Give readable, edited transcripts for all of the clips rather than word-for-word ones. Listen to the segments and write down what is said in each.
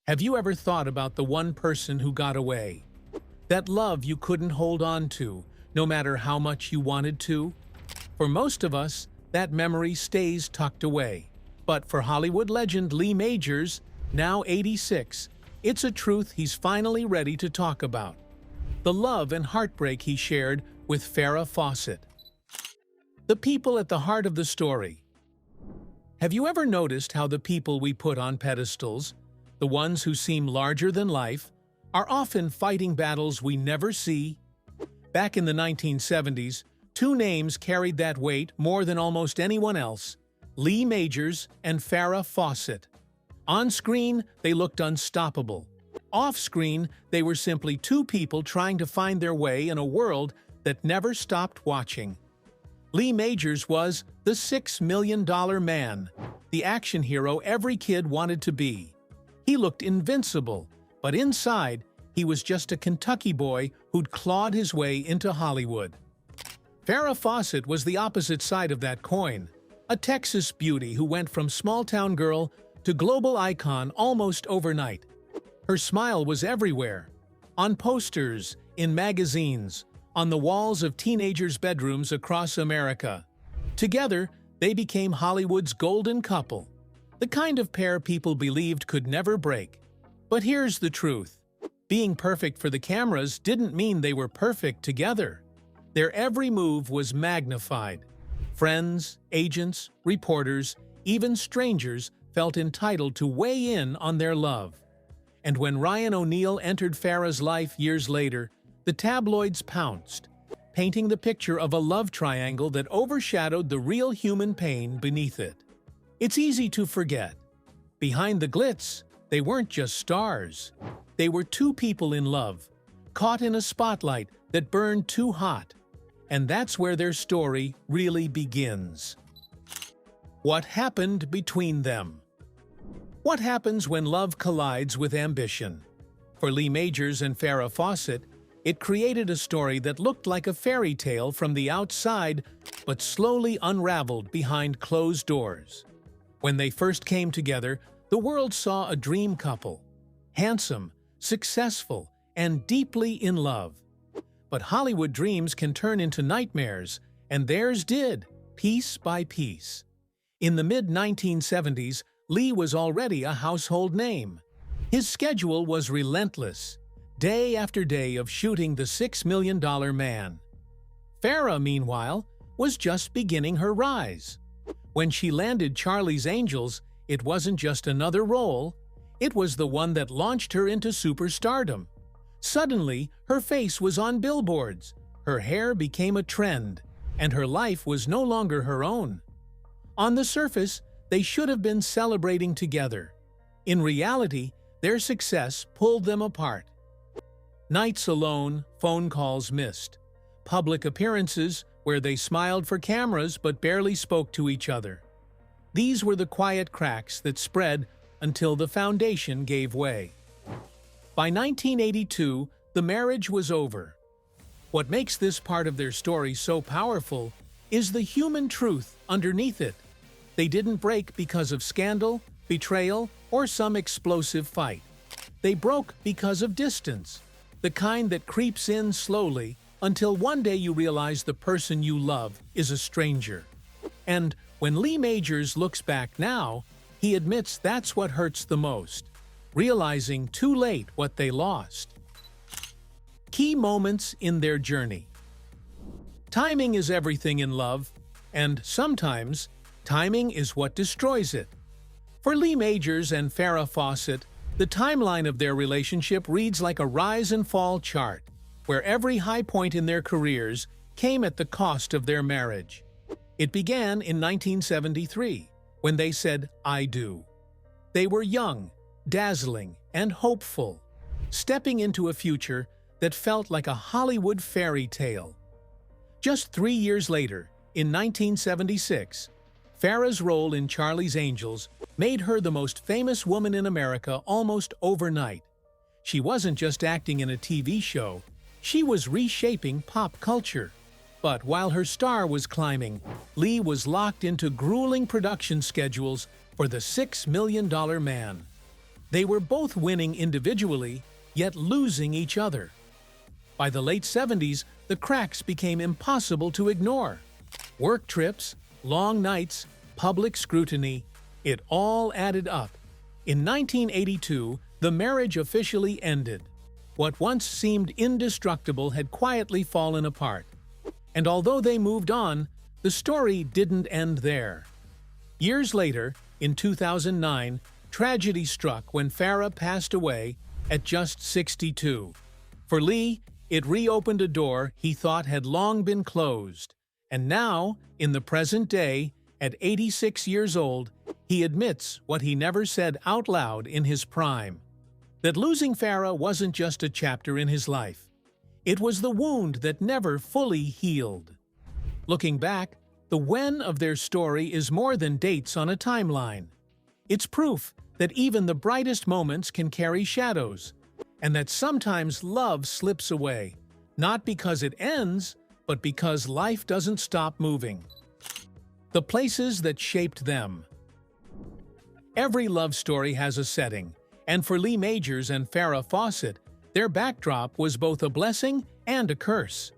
Have you ever thought about the one person who got away? That love you couldn't hold on to, no matter how much you wanted to? For most of us, that memory stays tucked away. But for Hollywood legend Lee Majors, now 86, it's a truth he's finally ready to talk about. The love and heartbreak he shared with Farrah Fawcett. The people at the heart of the story. Have you ever noticed how the people we put on pedestals, the ones who seem larger than life, are often fighting battles we never see? Back in the 1970s, two names carried that weight more than almost anyone else: Lee Majors and Farrah Fawcett. On screen, they looked unstoppable. Off-screen, they were simply two people trying to find their way in a world that never stopped watching. Lee Majors was the $6 million man, the action hero every kid wanted to be. He looked invincible, but inside, he was just a Kentucky boy who'd clawed his way into Hollywood. Farrah Fawcett was the opposite side of that coin, a Texas beauty who went from small-town girl to global icon almost overnight. Her smile was everywhere, on posters, in magazines, on the walls of teenagers' bedrooms across America. Together, they became Hollywood's golden couple, the kind of pair people believed could never break. But here's the truth. Being perfect for the cameras didn't mean they were perfect together. Their every move was magnified. Friends, agents, reporters, even strangers felt entitled to weigh in on their love. And when Ryan O'Neal entered Farrah's life years later, the tabloids pounced, painting the picture of a love triangle that overshadowed the real human pain beneath it. It's easy to forget. Behind the glitz, they weren't just stars. They were two people in love, caught in a spotlight that burned too hot. And that's where their story really begins. What happened between them? What happens when love collides with ambition? For Lee Majors and Farrah Fawcett, it created a story that looked like a fairy tale from the outside, but slowly unraveled behind closed doors. When they first came together, the world saw a dream couple, handsome, successful, and deeply in love. But Hollywood dreams can turn into nightmares, and theirs did, piece by piece. In the mid-1970s, Lee was already a household name. His schedule was relentless, day after day of shooting the $6 million man. Farrah, meanwhile, was just beginning her rise. When she landed Charlie's Angels, it wasn't just another role, it was the one that launched her into superstardom. Suddenly, her face was on billboards, her hair became a trend, and her life was no longer her own. On the surface, they should have been celebrating together. In reality, their success pulled them apart. Nights alone, phone calls missed. Public appearances where they smiled for cameras but barely spoke to each other. These were the quiet cracks that spread until the foundation gave way. By 1982, the marriage was over. What makes this part of their story so powerful is the human truth underneath it. They didn't break because of scandal, betrayal, or some explosive fight. They broke because of distance, the kind that creeps in slowly until one day you realize the person you love is a stranger. And when Lee Majors looks back now, he admits that's what hurts the most, realizing too late what they lost. Key moments in their journey. Timing is everything in love, and sometimes timing is what destroys it. For Lee Majors and Farrah Fawcett, the timeline of their relationship reads like a rise and fall chart, where every high point in their careers came at the cost of their marriage. It began in 1973, when they said, "I do." They were young, dazzling, and hopeful, stepping into a future that felt like a Hollywood fairy tale. Just 3 years later, in 1976, Farrah's role in Charlie's Angels made her the most famous woman in America almost overnight. She wasn't just acting in a TV show, she was reshaping pop culture. But while her star was climbing, Lee was locked into grueling production schedules for the $6 million man. They were both winning individually, yet losing each other. By the late 70s, the cracks became impossible to ignore. Work trips, long nights, public scrutiny, it all added up. In 1982, the marriage officially ended. What once seemed indestructible had quietly fallen apart. And although they moved on, the story didn't end there. Years later, in 2009, tragedy struck when Farrah passed away at just 62. For Lee, it reopened a door he thought had long been closed. And now, in the present day, at 86 years old, he admits what he never said out loud in his prime. That losing Farrah wasn't just a chapter in his life. It was the wound that never fully healed. Looking back, the when of their story is more than dates on a timeline. It's proof that even the brightest moments can carry shadows, and that sometimes love slips away, not because it ends, but because life doesn't stop moving. The places that shaped them. Every love story has a setting, and for Lee Majors and Farrah Fawcett, their backdrop was both a blessing and a curse.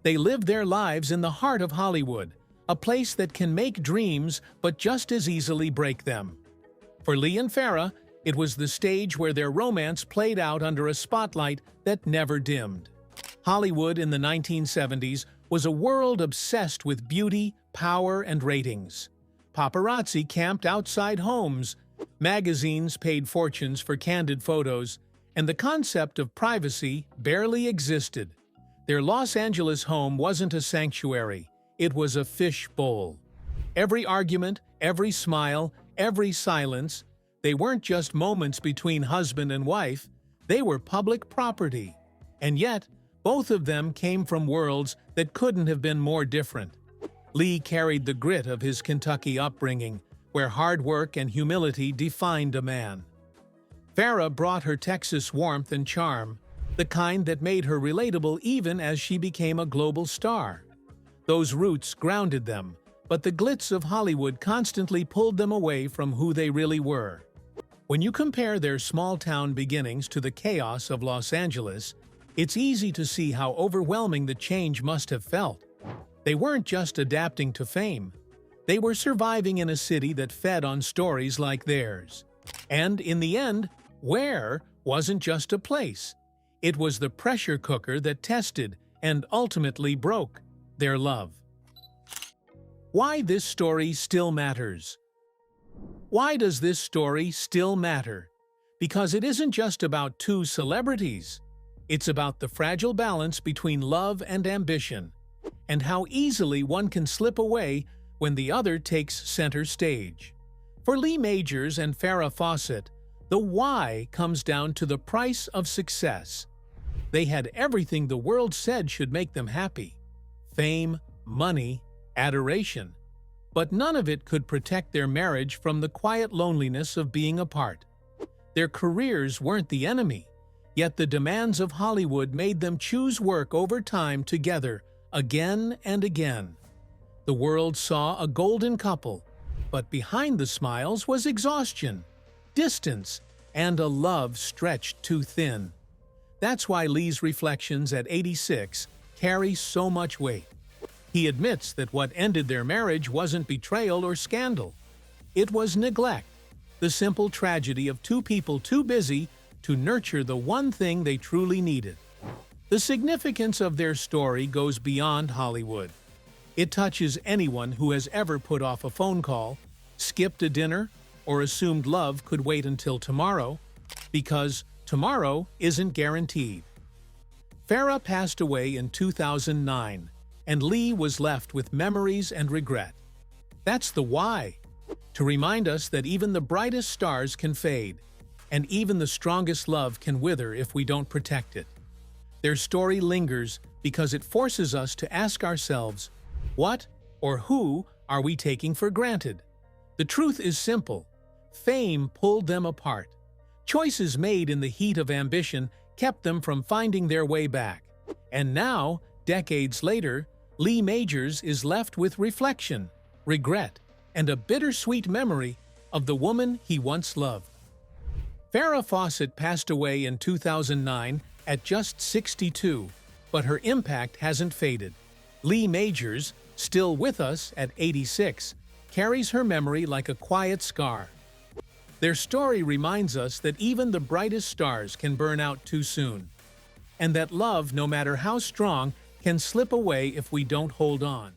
They lived their lives in the heart of Hollywood, a place that can make dreams but just as easily break them. For Lee and Farrah, it was the stage where their romance played out under a spotlight that never dimmed. Hollywood in the 1970s was a world obsessed with beauty, power, and ratings. Paparazzi camped outside homes, magazines paid fortunes for candid photos, and the concept of privacy barely existed. Their Los Angeles home wasn't a sanctuary, it was a fish bowl. Every argument, every smile, every silence, they weren't just moments between husband and wife, they were public property. And yet, both of them came from worlds that couldn't have been more different. Lee carried the grit of his Kentucky upbringing, where hard work and humility defined a man. Farrah brought her Texas warmth and charm, the kind that made her relatable even as she became a global star. Those roots grounded them, but the glitz of Hollywood constantly pulled them away from who they really were. When you compare their small-town beginnings to the chaos of Los Angeles, it's easy to see how overwhelming the change must have felt. They weren't just adapting to fame. They were surviving in a city that fed on stories like theirs. And in the end, where wasn't just a place. It was the pressure cooker that tested and ultimately broke their love. Why this story still matters. Why does this story still matter? Because it isn't just about two celebrities. It's about the fragile balance between love and ambition, and how easily one can slip away when the other takes center stage. For Lee Majors and Farrah Fawcett, the why comes down to the price of success. They had everything the world said should make them happy: fame, money, adoration. But none of it could protect their marriage from the quiet loneliness of being apart. Their careers weren't the enemy, yet the demands of Hollywood made them choose work over time together again and again. The world saw a golden couple, but behind the smiles was exhaustion, distance, and a love stretched too thin. That's why Lee's reflections at 86 carry so much weight. He admits that what ended their marriage wasn't betrayal or scandal. It was neglect, the simple tragedy of two people too busy to nurture the one thing they truly needed. The significance of their story goes beyond Hollywood. It touches anyone who has ever put off a phone call, skipped a dinner, or assumed love could wait until tomorrow, because tomorrow isn't guaranteed. Farrah passed away in 2009, and Lee was left with memories and regret. That's the why, to remind us that even the brightest stars can fade, and even the strongest love can wither if we don't protect it. Their story lingers because it forces us to ask ourselves, what or who are we taking for granted? The truth is simple. Fame pulled them apart. Choices made in the heat of ambition kept them from finding their way back. And now, decades later, Lee Majors is left with reflection, regret, and a bittersweet memory of the woman he once loved. Farrah Fawcett passed away in 2009 at just 62, but her impact hasn't faded. Lee Majors, still with us at 86, carries her memory like a quiet scar. Their story reminds us that even the brightest stars can burn out too soon, and that love, no matter how strong, can slip away if we don't hold on.